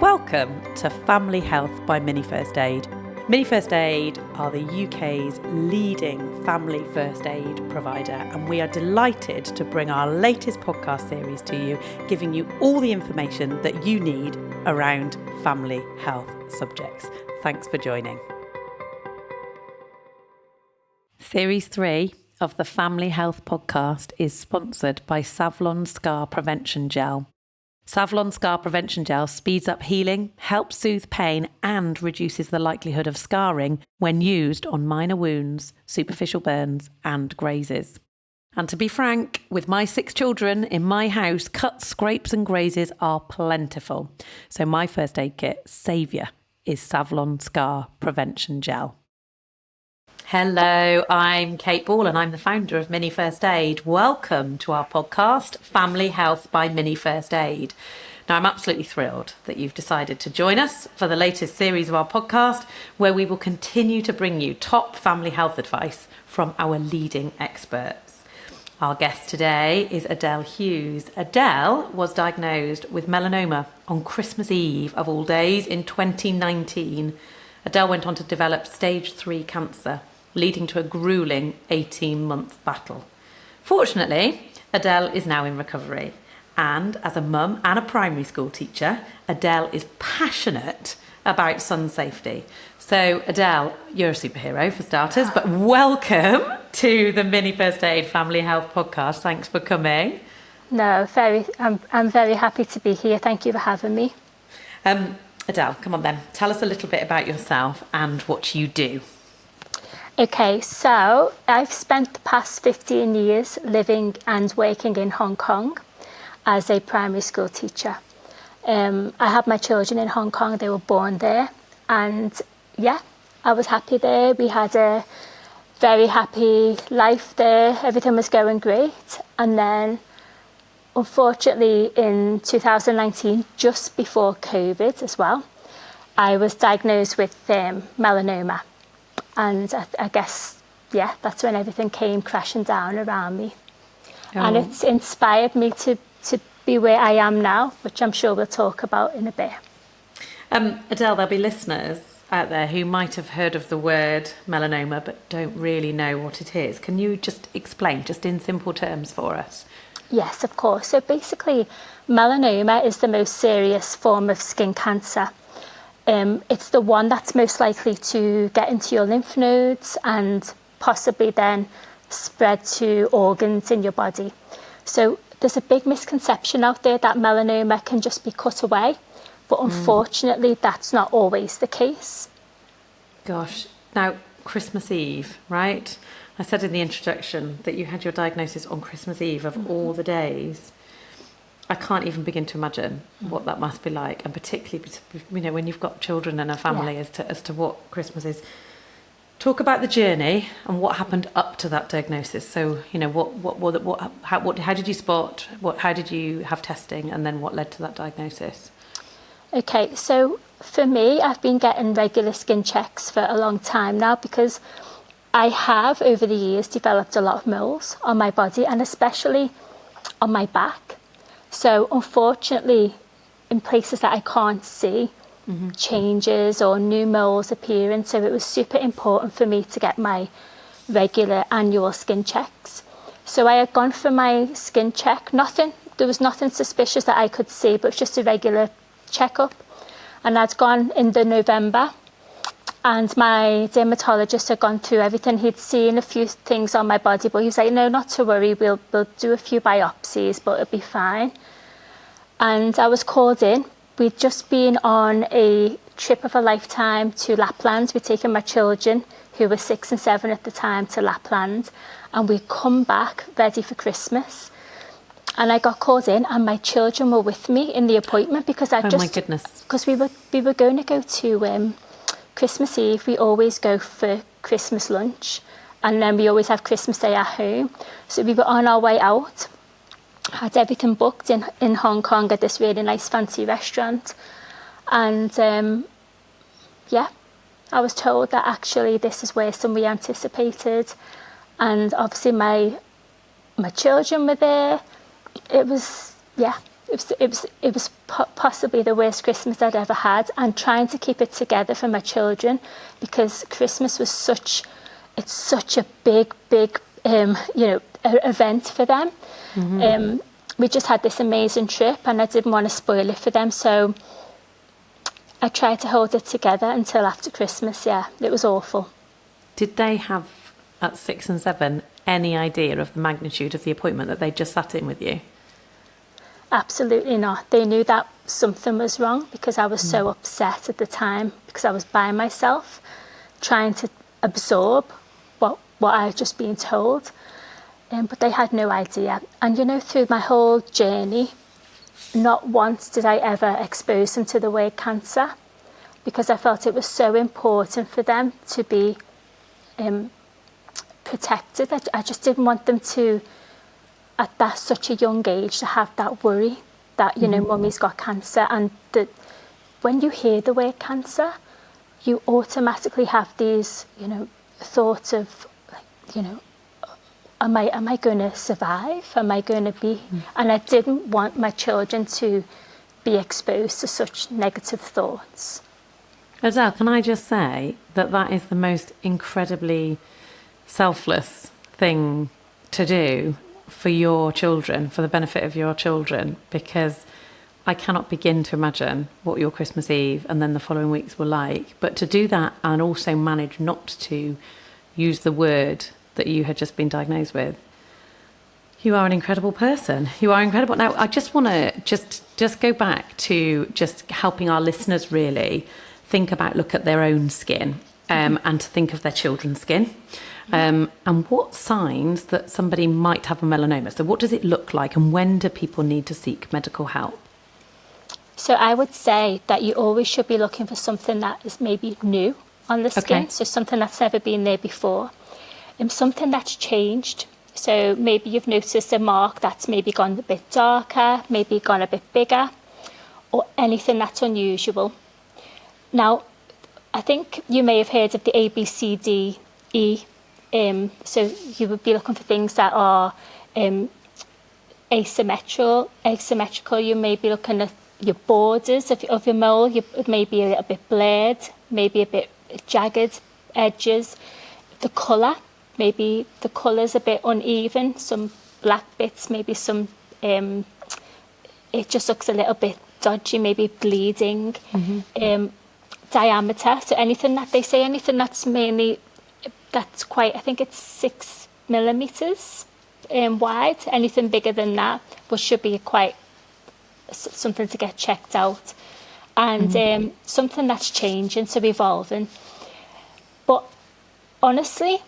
Welcome to Family Health by Mini First Aid. Mini First Aid are the UK's leading family first aid provider, and we are delighted to bring our latest podcast series to you, giving you all the information that you need around family health subjects. Thanks for joining. Series 3 of the Family Health podcast is sponsored by Savlon Scar Prevention Gel. Savlon Scar Prevention Gel speeds up healing, helps soothe pain, and reduces the likelihood of scarring when used on minor wounds, superficial burns, and grazes. And to be frank, with my 6 children in my house, cuts, scrapes, and grazes are plentiful. So my first aid kit, saviour, is Savlon Scar Prevention Gel. Hello, I'm Kate Ball and I'm the founder of Mini First Aid. Welcome to our podcast, Family Health by Mini First Aid. Now, I'm absolutely thrilled that you've decided to join us for the latest series of our podcast, where we will continue to bring you top family health advice from our leading experts. Our guest today is Adele Hughes. Adele was diagnosed with melanoma on Christmas Eve of all days in 2019. Adele went on to develop stage 3 cancer, leading to a gruelling 18-month battle. Fortunately, Adele is now in recovery. And as a mum and a primary school teacher, Adele is passionate about sun safety. So Adele, you're a superhero for starters, but welcome to the Mini First Aid Family Health podcast. Thanks for coming. No, I'm very happy to be here. Thank you for having me. Adele, come on then. Tell us a little bit about yourself and what you do. Okay, so I've spent the past 15 years living and working in Hong Kong as a primary school teacher. I had my children in Hong Kong, they were born there, and yeah, I was happy there. We had a very happy life there, everything was going great. And then unfortunately in 2019, just before COVID as well, I was diagnosed with melanoma. And I guess, yeah, that's when everything came crashing down around me. Oh. And it's inspired me to be where I am now, which I'm sure we'll talk about in a bit. Adele, there'll be listeners out there who might have heard of the word melanoma but don't really know what it is. Can you just explain, just in simple terms for us? Yes, of course. So basically, melanoma is the most serious form of skin cancer. It's the one that's most likely to get into your lymph nodes and possibly then spread to organs in your body. So there's a big misconception out there that melanoma can just be cut away, but unfortunately that's not always the case. Gosh, now Christmas Eve, right? I said in the introduction that you had your diagnosis on Christmas Eve of all the days. I can't even begin to imagine what that must be like, and particularly, you know, when you've got children and a family, as to what Christmas is. Talk about the journey and what happened up to that diagnosis. So, you know, how did you spot? How did you have testing, and then what led to that diagnosis? Okay, so for me, I've been getting regular skin checks for a long time now because I have over the years developed a lot of moles on my body and especially on my back. So unfortunately, in places that I can't see, changes or new moles appearing. So it was super important for me to get my regular annual skin checks. So I had gone for my skin check. There was nothing suspicious that I could see, but it was just a regular checkup. And I'd gone in the November, and my dermatologist had gone through everything. He'd seen a few things on my body, but he was like, no, not to worry, we'll do a few biopsies, but it'll be fine. And I was called in. We'd just been on a trip of a lifetime to Lapland. We'd taken my children, who were 6 and 7 at the time, to Lapland, and we'd come back ready for Christmas. And I got called in, and my children were with me in the appointment because my goodness. Because we were going to go to Christmas Eve. We always go for Christmas lunch, and then we always have Christmas Day at home. So we were on our way out, had everything booked in Hong Kong at this really nice fancy restaurant. And I was told that actually this is worse than we anticipated. And obviously my children were there. It was It was possibly the worst Christmas I'd ever had, and trying to keep it together for my children, because Christmas was such a big event for them. We just had this amazing trip, and I didn't want to spoil it for them, so I tried to hold it together until after Christmas. Yeah, it was awful. Did they have, at 6 and 7, any idea of the magnitude of the appointment that they just sat in with you? Absolutely not. They knew that something was wrong, because I was so upset at the time, because I was by myself trying to absorb what I had just been told. But they had no idea. And through my whole journey, not once did I ever expose them to the word cancer, because I felt it was so important for them to be protected. I just didn't want them to, at such a young age, to have that worry that mummy's got cancer. And that when you hear the word cancer, you automatically have these thoughts of am I going to survive? Am I going to be? And I didn't want my children to be exposed to such negative thoughts. Adele, can I just say that is the most incredibly selfless thing to do for your children, for the benefit of your children, because I cannot begin to imagine what your Christmas Eve and then the following weeks were like. But to do that and also manage not to use the word that you had just been diagnosed with, you are an incredible person. You are incredible. Now, I just want to just go back to just helping our listeners really look at their own skin and to think of their children's skin. And what signs that somebody might have a melanoma. So what does it look like, and when do people need to seek medical help? So I would say that you always should be looking for something that is maybe new on the skin. Okay. So something that's never been there before, and something that's changed. So maybe you've noticed a mark that's maybe gone a bit darker, maybe gone a bit bigger, or anything that's unusual. Now, I think you may have heard of the ABCDE. So you would be looking for things that are asymmetrical. You may be looking at your borders of your mole. It may be a little bit blurred, maybe a bit jagged edges. The colour, maybe the colour's a bit uneven. Some black bits, maybe some. It just looks a little bit dodgy, maybe bleeding. Diameter. So anything that's mainly. That's quite, I think it's 6 millimeters wide. Anything bigger than that should be quite something to get checked out. And something that's changing, so evolving. But honestly,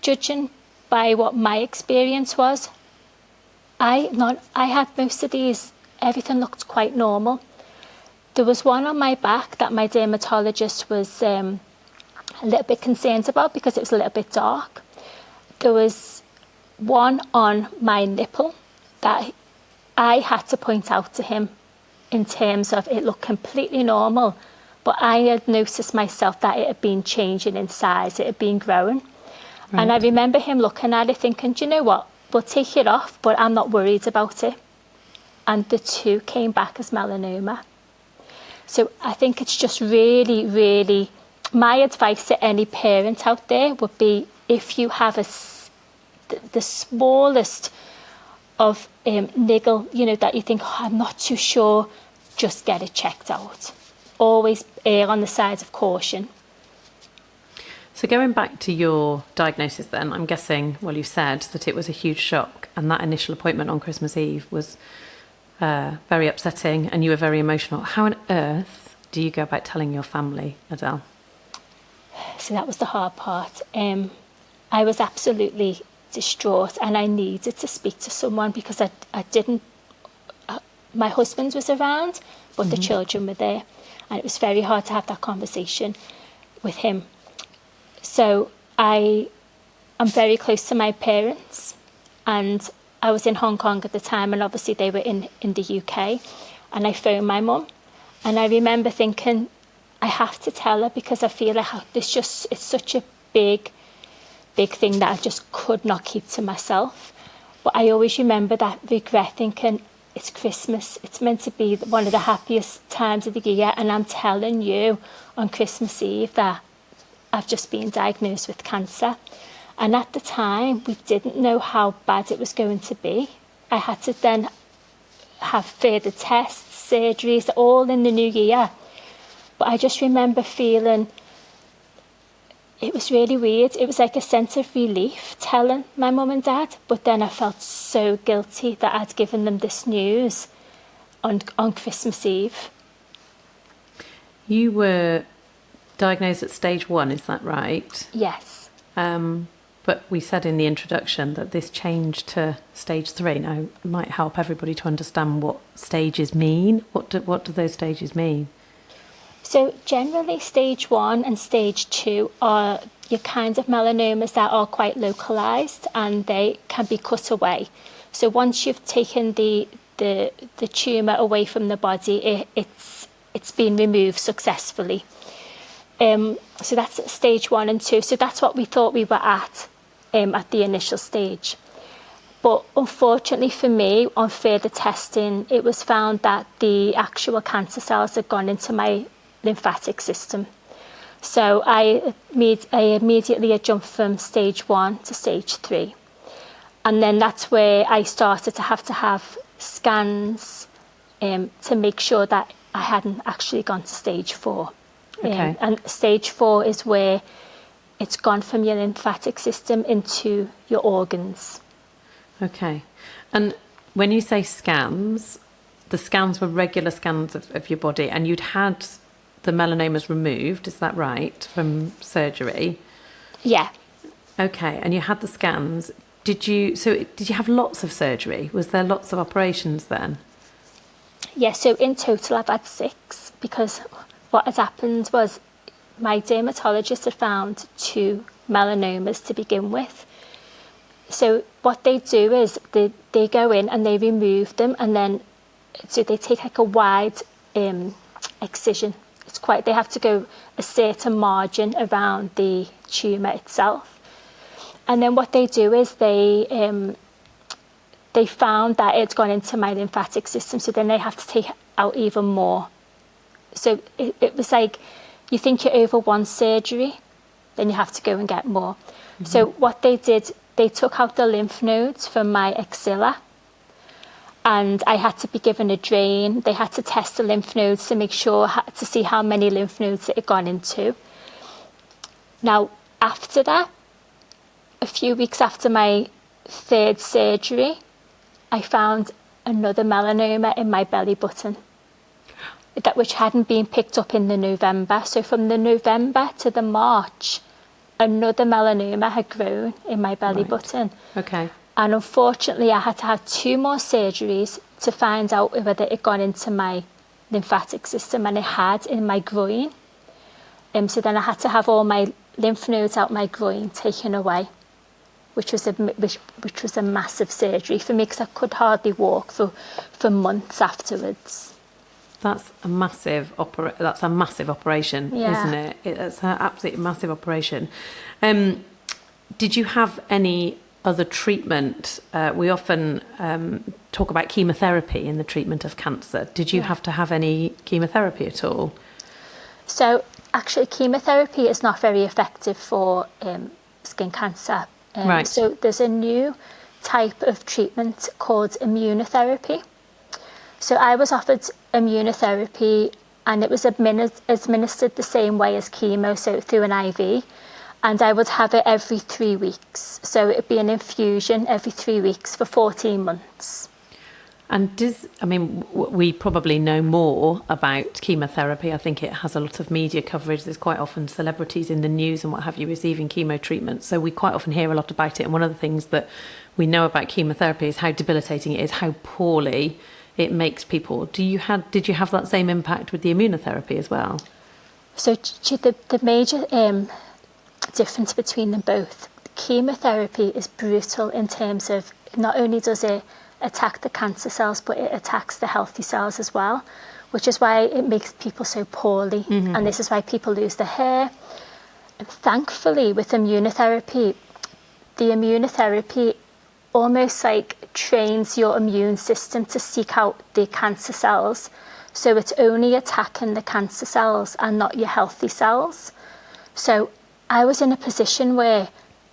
judging by what my experience was, I had most of these, everything looked quite normal. There was one on my back that my dermatologist was a little bit concerned about because it was a little bit dark. There was one on my nipple that I had to point out to him in terms of it looked completely normal, but I had noticed myself that it had been changing in size, it had been growing. Right. And I remember him looking at it thinking, do you know what, we'll take it off, but I'm not worried about it. And the two came back as melanoma. So I think it's just really, really, my advice to any parent out there would be, if you have the smallest of niggle, that you think, I'm not too sure, just get it checked out. Always err on the side of caution. So going back to your diagnosis then, I'm guessing, well, you said that it was a huge shock, and that initial appointment on Christmas Eve was very upsetting, and you were very emotional. How on earth do you go about telling your family, Adele? So that was the hard part. I was absolutely distraught, and I needed to speak to someone because I didn't. My husband was around, but the children were there, and it was very hard to have that conversation with him. So I'm very close to my parents, and I was in Hong Kong at the time, and obviously they were in the UK, and I phoned my mum, and I remember thinking, I have to tell her because I feel like it's such a big thing that I just could not keep to myself. But I always remember that regret, thinking, it's Christmas. It's meant to be one of the happiest times of the year. And I'm telling you on Christmas Eve that I've just been diagnosed with cancer. And at the time, we didn't know how bad it was going to be. I had to then have further tests, surgeries, all in the new year. But I just remember feeling, it was really weird. It was like a sense of relief telling my mum and dad, but then I felt so guilty that I'd given them this news on Christmas Eve. You were diagnosed at stage 1, is that right? Yes. But we said in the introduction that this changed to stage 3. Now, it might help everybody to understand what stages mean. What do those stages mean? So generally stage 1 and stage 2 are your kinds of melanomas that are quite localised and they can be cut away. So once you've taken the tumour away from the body, it's been removed successfully. So that's stage 1 and 2. So that's what we thought we were at the initial stage. But unfortunately for me, on further testing, it was found that the actual cancer cells had gone into my lymphatic system. So I immediately jumped from stage 1 to stage 3. And then that's where I started to have scans to make sure that I hadn't actually gone to stage 4. Okay. And stage 4 is where it's gone from your lymphatic system into your organs. Okay. And when you say scans, the scans were regular scans of your body, and you'd had the melanomas removed, is that right, from surgery? Yeah. Okay, and you had the scans. Did you have lots of surgery? Was there lots of operations then? Yeah, so in total I've had 6, because what had happened was my dermatologist had found 2 melanomas to begin with. So what they do is they go in and they remove them, and then so they take like a wide excision. They have to go a certain margin around the tumour itself. And then what they do is they found that it's gone into my lymphatic system, so then they have to take out even more. So it was like, you think you're over one surgery, then you have to go and get more. Mm-hmm. So what they did, they took out the lymph nodes from my axilla, and I had to be given a drain. They had to test the lymph nodes to make sure, to see how many lymph nodes it had gone into. Now, after that, a few weeks after my 3rd surgery, I found another melanoma in my belly button, which hadn't been picked up in the November. So from the November to the March, another melanoma had grown in my belly button. Okay. And unfortunately, I had to have 2 more surgeries to find out whether it had gone into my lymphatic system, and it had in my groin. So then I had to have all my lymph nodes out my groin taken away, which was a massive surgery for me, because I could hardly walk for months afterwards. That's a massive operation, yeah. Isn't it? It's an absolutely massive operation. Did you have any other treatment? We often talk about chemotherapy in the treatment of cancer. Did you have to have any chemotherapy at all? So actually, chemotherapy is not very effective for skin cancer. Right. So there's a new type of treatment called immunotherapy. So I was offered immunotherapy, and it was administered the same way as chemo, so through an IV. And I would have it every 3 weeks. So it would be an infusion every 3 weeks for 14 months. And we probably know more about chemotherapy. I think it has a lot of media coverage. There's quite often celebrities in the news and what have you receiving chemo treatment. So we quite often hear a lot about it. And one of the things that we know about chemotherapy is how debilitating it is, how poorly it makes people. Did you have that same impact with the immunotherapy as well? So the major difference between them both, chemotherapy is brutal in terms of not only does it attack the cancer cells, but it attacks the healthy cells as well, which is why it makes people so poorly. Mm-hmm. And this is why people lose their hair. And thankfully, with immunotherapy, the immunotherapy almost like trains your immune system to seek out the cancer cells. So it's only attacking the cancer cells and not your healthy cells. So I was in a position where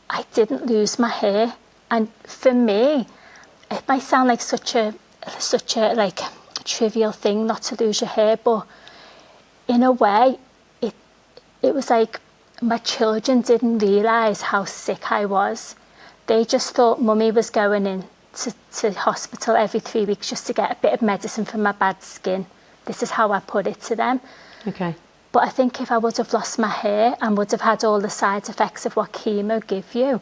I didn't lose my hair. And for me, it might sound like such a like trivial thing not to lose your hair, but in a way, it was like my children didn't realise how sick I was. They just thought mummy was going in to hospital every 3 weeks just to get a bit of medicine for my bad skin. This is how I put it to them. Okay. But I think if I would have lost my hair and would have had all the side effects of what chemo give you,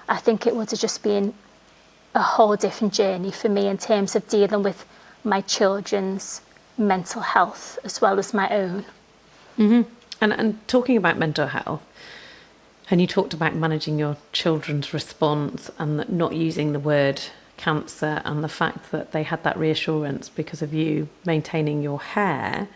I think it would have just been a whole different journey for me in terms of dealing with my children's mental health as well as my own. Mm-hmm. And talking about mental health, and you talked about managing your children's response and not using the word cancer, and the fact that they had that reassurance because of you maintaining your hair.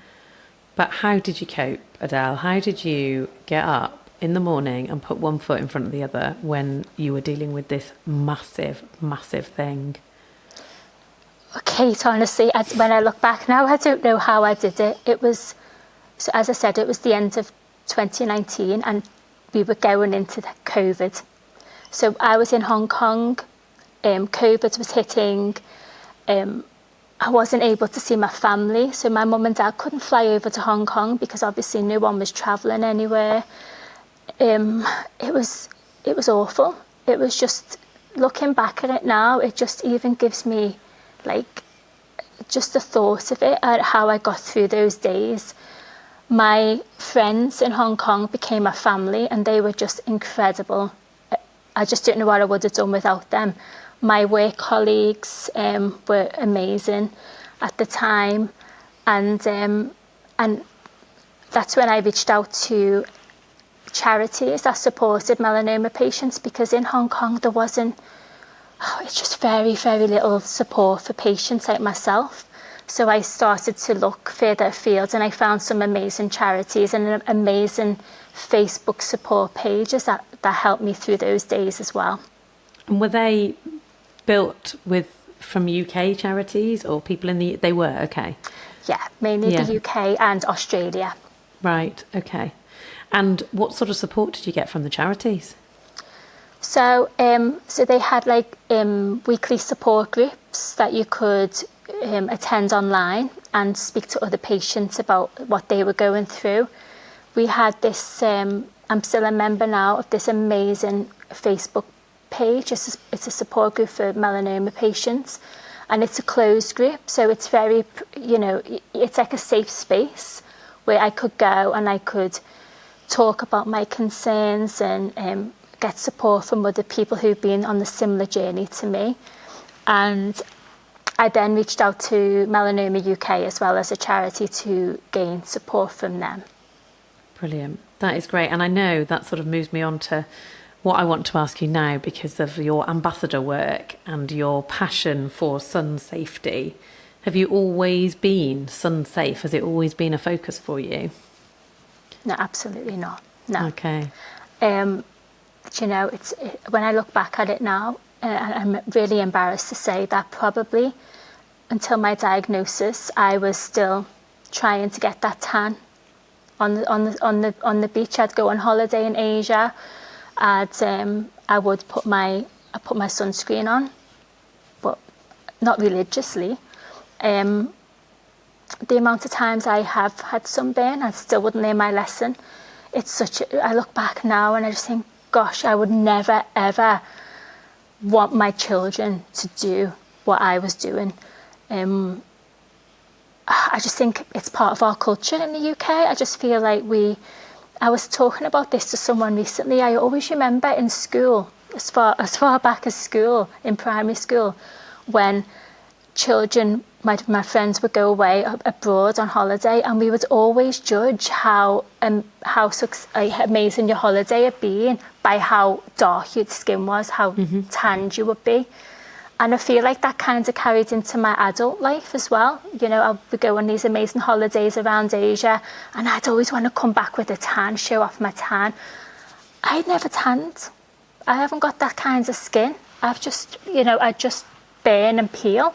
But how did you cope, Adele? How did you get up in the morning and put one foot in front of the other when you were dealing with this massive, massive thing? Kate, honestly, when I look back now, I don't know how I did it. It was, so as I said, it was the end of 2019 and we were going into the COVID. So I was in Hong Kong, COVID was hitting, I wasn't able to see my family. So my mum and dad couldn't fly over to Hong Kong because obviously no one was travelling anywhere. It was awful. It was just, looking back at it now, it just even gives me like just the thought of it and how I got through those days. My friends in Hong Kong became a family and they were just incredible. I just don't know what I would have done without them. My work colleagues were amazing at the time, and that's when I reached out to charities that supported melanoma patients, because in Hong Kong there wasn't, it's just very, very little support for patients like myself. So I started to look further afield and I found some amazing charities and amazing Facebook support pages that helped me through those days as well. And were they built from UK charities or people they were, okay? Yeah, mainly the UK and Australia. Right, okay. And what sort of support did you get from the charities? So they had like weekly support groups that you could attend online and speak to other patients about what they were going through. We had this, I'm still a member now of this amazing Facebook page. It's a support group for melanoma patients, and it's a closed group, so it's very, it's like a safe space where I could go and I could talk about my concerns and get support from other people who've been on the similar journey to me. And I then reached out to Melanoma UK as well as a charity to gain support from them. Brilliant. That is great. And I know that sort of moves me on to what I want to ask you now, because of your ambassador work and your passion for sun safety. Have you always been sun safe? Has it always been a focus for you? No, absolutely not. No. Okay. When I look back at it now, I'm really embarrassed to say that probably until my diagnosis, I was still trying to get that tan on the beach. I'd go on holiday in Asia. I would put my sunscreen on, but not religiously. The amount of times I have had sunburn, I still wouldn't learn my lesson. I look back now and I just think, gosh, I would never ever want my children to do what I was doing. I just think it's part of our culture in the UK. I just feel like I was talking about this to someone recently. I always remember in school, as far back as school, in primary school, when children, my friends would go away abroad on holiday, and we would always judge how amazing your holiday had been by how dark your skin was, how tanned you would be. And I feel like that kind of carried into my adult life as well. I would go on these amazing holidays around Asia and I'd always want to come back with a tan, show off my tan. I'd never tanned. I haven't got that kind of skin. I just burn and peel.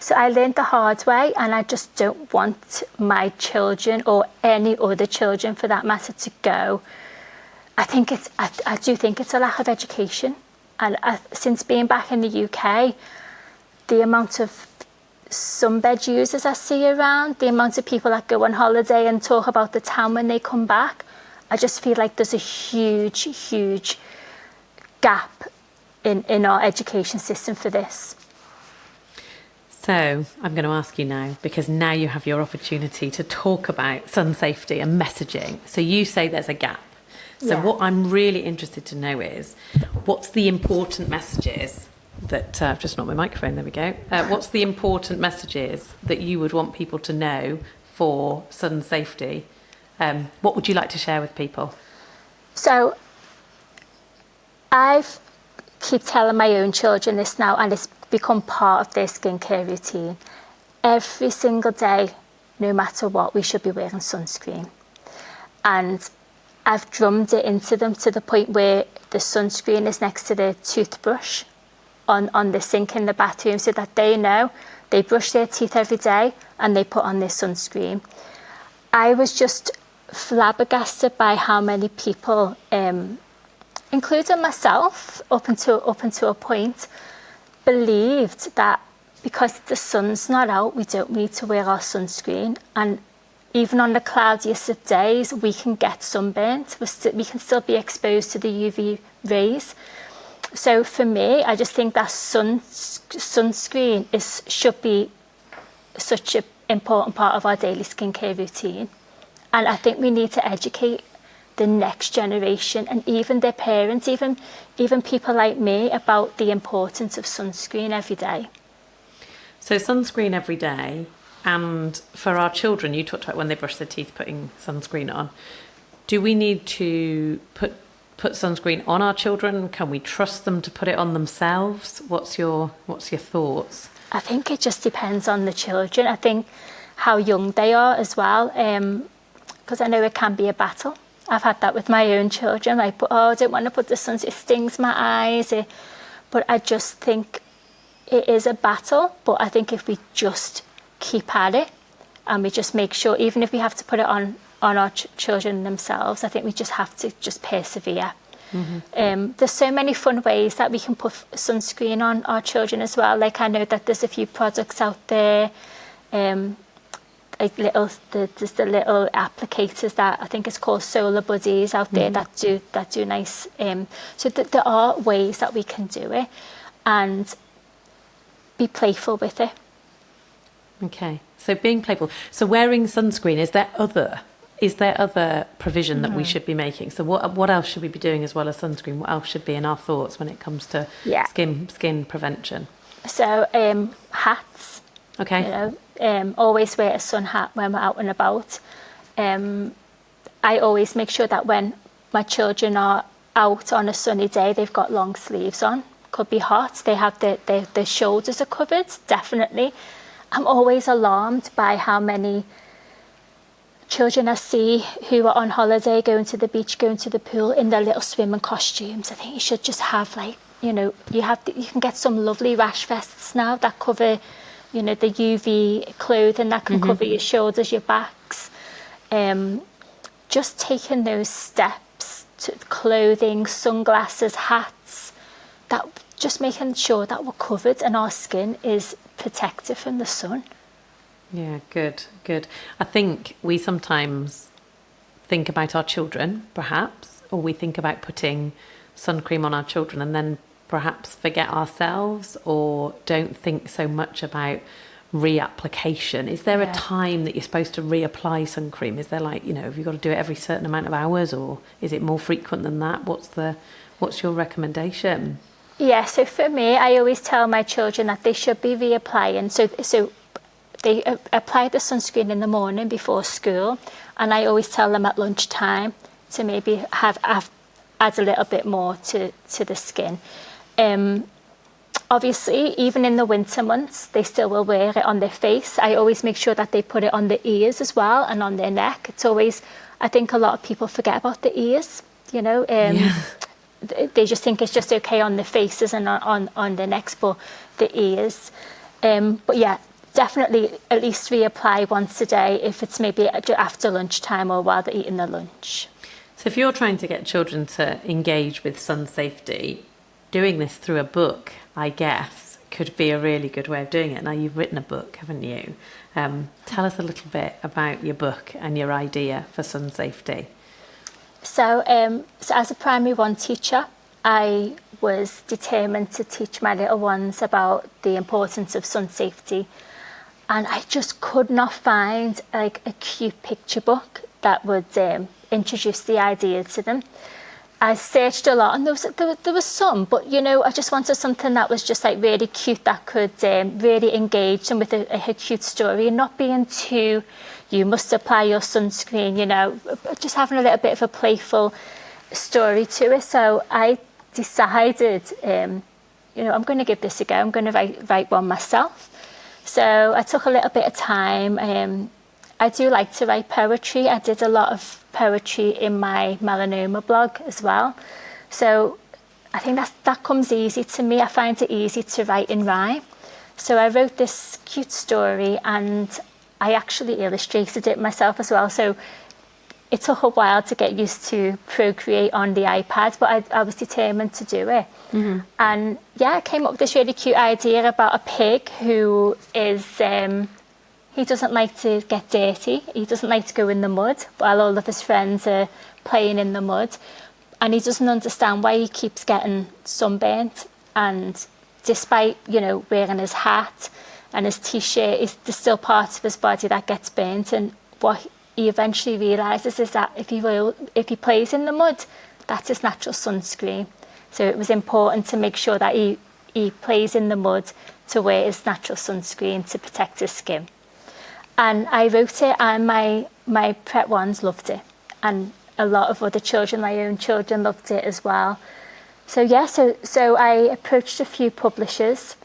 So I learned the hard way, and I just don't want my children or any other children for that matter to go. I do think it's a lack of education. And since being back in the UK, the amount of sunbed users I see around, the amount of people that go on holiday and talk about the town when they come back, I just feel like there's a huge, huge gap in our education system for this. So I'm going to ask you now, because now you have your opportunity to talk about sun safety and messaging. So you say there's a gap. So what I'm really interested to know is, what's the important messages that, I've just knocked my microphone, there we go. What's the important messages that you would want people to know for sun safety? What would you like to share with people? So I keep telling my own children this now, and it's become part of their skincare routine. Every single day, no matter what, we should be wearing sunscreen. And I've drummed it into them to the point where the sunscreen is next to their toothbrush on the sink in the bathroom, so that they know they brush their teeth every day and they put on their sunscreen. I was just flabbergasted by how many people, including myself, up until a point, believed that because the sun's not out, we don't need to wear our sunscreen. And even on the cloudiest of days, we can get sunburnt. We can still be exposed to the UV rays. So for me, I just think that sunscreen should be such an important part of our daily skincare routine. And I think we need to educate the next generation, and even their parents, even people like me, about the importance of sunscreen every day. So sunscreen every day. And for our children, you talked about when they brush their teeth putting sunscreen on. Do we need to put sunscreen on our children? Can we trust them to put it on themselves? What's your thoughts? I think it just depends on the children. I think how young they are as well, because I know it can be a battle. I've had that with my own children. I don't want to put the sunscreen, it stings my eyes. But I just think it is a battle. But I think if we just keep at it and we just make sure, even if we have to put it on our children themselves, I think we just have to just persevere. Mm-hmm. There's so many fun ways that we can put sunscreen on our children as well. Like, I know that there's a few products out there, like there's the little applicators that I think it's called Solar Buddies out there, mm-hmm. that do nice. So there are ways that we can do it and be playful with it. Okay, so being playful. So wearing sunscreen, is there other provision that we should be making? So what else should we be doing as well as sunscreen? What else should be in our thoughts when it comes to skin prevention? So hats. Okay. Always wear a sun hat when we're out and about. I always make sure that when my children are out on a sunny day, they've got long sleeves on. Could be hot. They have their shoulders are covered, definitely. I'm always alarmed by how many children I see who are on holiday, going to the beach, going to the pool in their little swimming costumes. I think you should just have, like, you can get some lovely rash vests now that cover, the UV clothing that can cover your shoulders, your backs. Just taking those steps to clothing, sunglasses, hats, that just making sure that we're covered and our skin is protected from the sun. Yeah, good. I think we sometimes think about our children, perhaps, or we think about putting sun cream on our children and then perhaps forget ourselves, or don't think so much about reapplication. Is there a time that you're supposed to reapply sun cream? Is there, like, have you got to do it every certain amount of hours, or is it more frequent than that? What's your recommendation? Yeah, so for me, I always tell my children that they should be reapplying. So they apply the sunscreen in the morning before school, and I always tell them at lunchtime to maybe add a little bit more to the skin. Obviously, even in the winter months, they still will wear it on their face. I always make sure that they put it on the ears as well and on their neck. It's always, I think a lot of people forget about the ears, they just think it's just okay on the faces and on the necks, but the ears. But yeah, definitely at least reapply once a day if it's maybe after lunchtime or while they're eating their lunch. So if you're trying to get children to engage with sun safety, doing this through a book, I guess, could be a really good way of doing it. Now, you've written a book, haven't you? Tell us a little bit about your book and your idea for sun safety. So as a primary one teacher, I was determined to teach my little ones about the importance of sun safety. And I just could not find like a cute picture book that would introduce the idea to them. I searched a lot, and there was some, but I just wanted something that was just like really cute, that could really engage them with a cute story, and not being too, you must apply your sunscreen, just having a little bit of a playful story to it. So I decided, I'm going to give this a go. I'm going to write one myself. So I took a little bit of time. I do like to write poetry. I did a lot of poetry in my melanoma blog as well. So I think that comes easy to me. I find it easy to write in rhyme. So I wrote this cute story, and I actually illustrated it myself as well. So it took a while to get used to Procreate on the iPad, but I was determined to do it. Mm-hmm. And yeah, I came up with this really cute idea about a pig who is... he doesn't like to get dirty. He doesn't like to go in the mud while all of his friends are playing in the mud. And he doesn't understand why he keeps getting sunburnt. And despite, wearing his hat and his T-shirt, there's still parts of his body that gets burnt. And what he eventually realises is that if he plays in the mud, that's his natural sunscreen. So it was important to make sure that he plays in the mud to wear his natural sunscreen to protect his skin. And I wrote it, and my prep ones loved it. And a lot of other children, my own children, loved it as well. So yeah, so I approached a few publishers.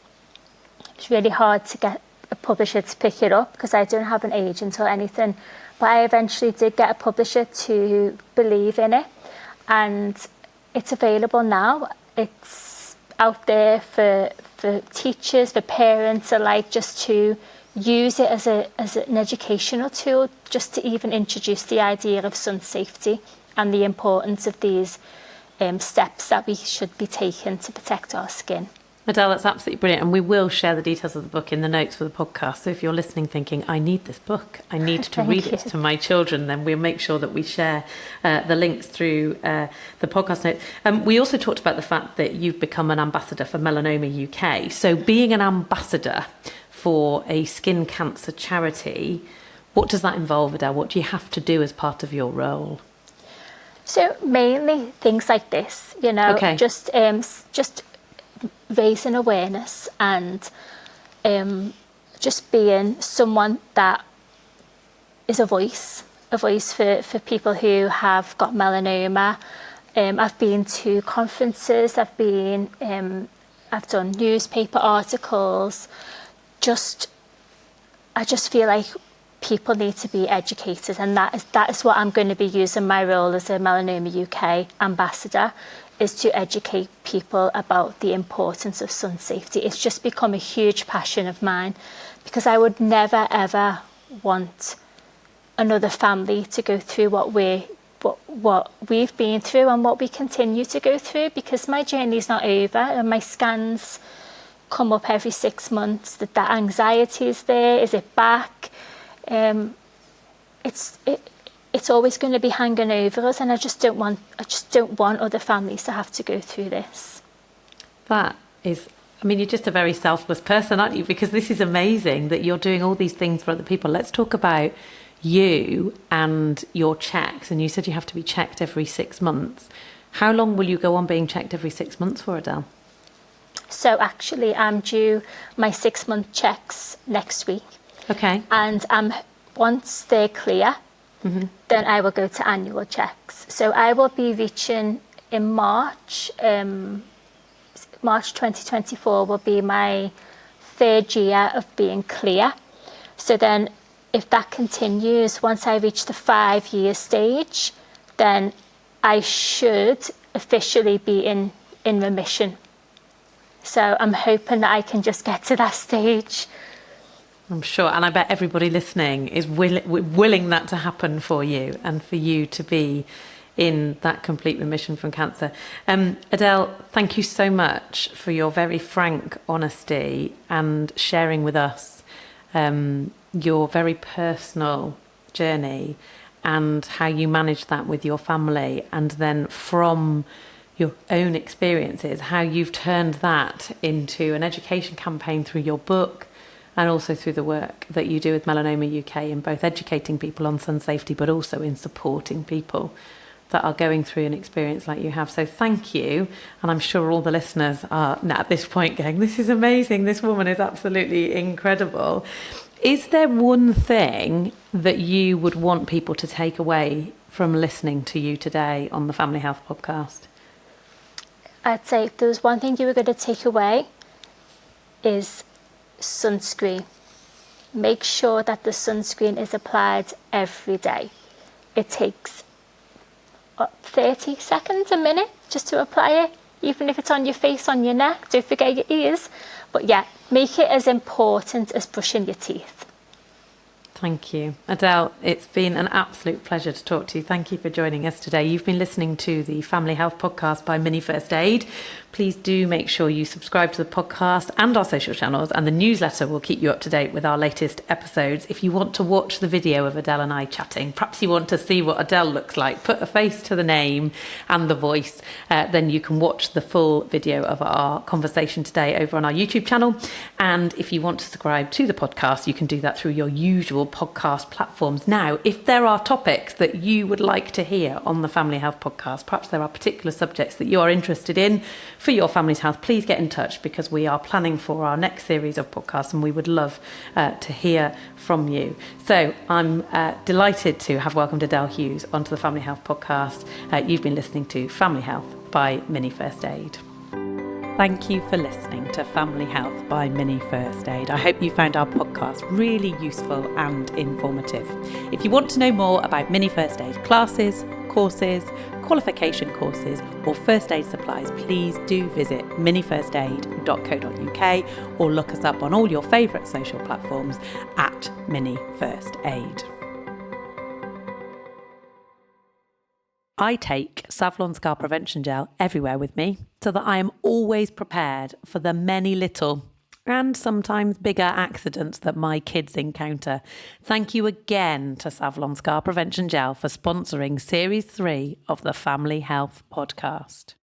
It's really hard to get a publisher to pick it up because I don't have an agent or anything. But I eventually did get a publisher to believe in it. And it's available now. It's out there for teachers, for parents alike, just to use it as an educational tool, just to even introduce the idea of sun safety and the importance of these steps that we should be taking to protect our skin. Adele, that's absolutely brilliant. And we will share the details of the book in the notes for the podcast. So if you're listening thinking, I need this book, I need to read it to my children, then we'll make sure that we share the links through the podcast notes. We also talked about the fact that you've become an ambassador for Melanoma UK. So being an ambassador for a skin cancer charity, what does that involve, Adele? What do you have to do as part of your role? So mainly things like this, Okay. just raising awareness and just being someone that is a voice for people who have got melanoma. I've been to conferences, I've done newspaper articles. I just feel like people need to be educated, and that is what I'm going to be using my role as a Melanoma UK ambassador, is to educate people about the importance of sun safety. It's just become a huge passion of mine, because I would never ever want another family to go through what we've been through and what we continue to go through, because my journey's not over and my scans come up every 6 months. That anxiety is there. Is it back? It's always going to be hanging over us, and I just don't want other families to have to go through this. That is, you're just a very selfless person, aren't you? Because this is amazing that you're doing all these things for other people. Let's talk about you and your checks. And you said you have to be checked every 6 months. How long will you go on being checked every 6 months for, Adele? So actually, I'm due my 6-month checks next week. Okay. And once they're clear, mm-hmm. then I will go to annual checks. So I will be reaching in March. March 2024 will be my 3rd year of being clear. So then if that continues, once I reach the 5-year stage, then I should officially be in remission. So I'm hoping that I can just get to that stage. I'm sure, and I bet everybody listening is willing that to happen for you and for you to be in that complete remission from cancer. Adele, thank you so much for your very frank honesty and sharing with us your very personal journey and how you managed that with your family, and then from your own experiences, how you've turned that into an education campaign through your book and also through the work that you do with Melanoma UK in both educating people on sun safety but also in supporting people that are going through an experience like you have. So thank you. And I'm sure all the listeners are now at this point going, this is amazing. This woman is absolutely incredible. Is there one thing that you would want people to take away from listening to you today on the Family Health Podcast? I'd say if there was one thing you were going to take away is sunscreen. Make sure that the sunscreen is applied every day. It takes 30 seconds, a minute, just to apply it, even if it's on your face, on your neck. Don't forget your ears. But yeah, make it as important as brushing your teeth. Thank you. Adele, it's been an absolute pleasure to talk to you. Thank you for joining us today. You've been listening to the Family Health Podcast by Mini First Aid. Please do make sure you subscribe to the podcast and our social channels, and the newsletter will keep you up to date with our latest episodes. If you want to watch the video of Adele and I chatting, perhaps you want to see what Adele looks like, put a face to the name and the voice, then you can watch the full video of our conversation today over on our YouTube channel. And if you want to subscribe to the podcast, you can do that through your usual podcast platforms. Now, if there are topics that you would like to hear on the Family Health Podcast, perhaps there are particular subjects that you are interested in for your family's health, please get in touch, because we are planning for our next series of podcasts and we would love to hear from you. So I'm delighted to have welcomed Adele Hughes onto the Family Health Podcast. You've been listening to Family Health by Mini First Aid. Thank you for listening to Family Health by Mini First Aid. I hope you found our podcast really useful and informative. If you want to know more about Mini First Aid classes, courses, qualification courses or first aid supplies, please do visit minifirstaid.co.uk or look us up on all your favourite social platforms at Mini First Aid. I take Savlon Scar Prevention Gel everywhere with me so that I am always prepared for the many little and sometimes bigger accidents that my kids encounter. Thank you again to Savlon Scar Prevention Gel for sponsoring Series 3 of the Family Health Podcast.